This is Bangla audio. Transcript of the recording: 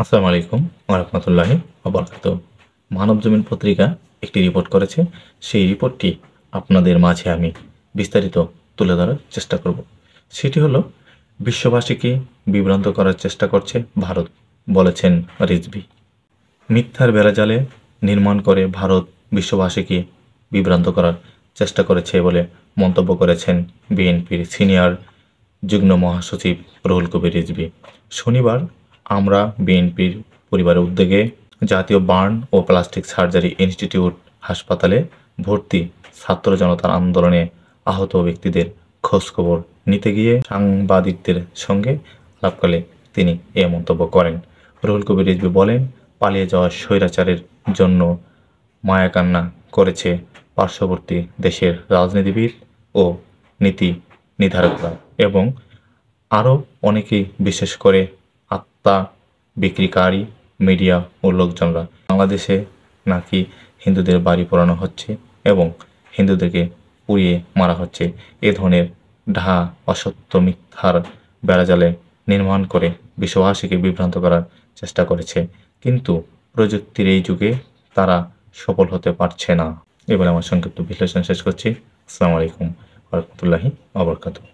আসসালামু আলাইকুম ওয়া রাহমাতুল্লাহি ওয়া বারাকাতুহু। মানবজমিন পত্রিকা একটি রিপোর্ট করেছে। সেই রিপোর্টটি আপনাদের মাঝে আমি বিস্তারিত তুলে ধরার চেষ্টা করব। সেটি হলো বিশ্ববাসীকে বিভ্রান্ত করার চেষ্টা করছে ভারত, বলেছেন রিজভী। মিথ্যার বেড়াজালে নির্মাণ করে ভারত বিশ্ববাসীকে বিভ্রান্ত করার চেষ্টা করেছে বলে মন্তব্য করেছেন বিএনপির সিনিয়র যুগ্ম মহাসচিব রুহুল কবির রিজভী। শনিবার আমরা বিএনপির পরিবারের উদ্যোগে জাতীয় বার্ন ও প্লাস্টিক সার্জারি ইনস্টিটিউট হাসপাতালে ভর্তি ছাত্র জনতার আন্দোলনে আহত ব্যক্তিদের খোঁজখবর নিতে গিয়ে সাংবাদিকদের সঙ্গে আলাপকালে তিনি এ মন্তব্য করেন। রুহুল কবির রিজভী বলেন, পালিয়ে যাওয়া স্বৈরাচারের জন্য মায়াকান্না করেছে পার্শ্ববর্তী দেশের রাজনীতিবিদ ও নীতি নির্ধারকরা এবং আরও অনেকেই, বিশেষ করে আত্মা বিক্রিকারী মিডিয়া ও লোকজনরা। বাংলাদেশে নাকি হিন্দুদের বাড়ি পোড়ানো হচ্ছে এবং হিন্দুদেরকে পুড়িয়ে মারা হচ্ছে। এ ধরনের ঢাহা অসত্য মিথ্যার বেড়াজালে নির্মাণ করে বিশ্ববাসীকে বিভ্রান্ত করার চেষ্টা করেছে, কিন্তু প্রযুক্তির এই যুগে তারা সফল হতে পারছে না। এবার আমার সংক্ষিপ্ত বিশ্লেষণ শেষ করছি। আসসালামু আলাইকুম ওয়া রাহমাতুল্লাহি ওয়া বারাকাতুহু।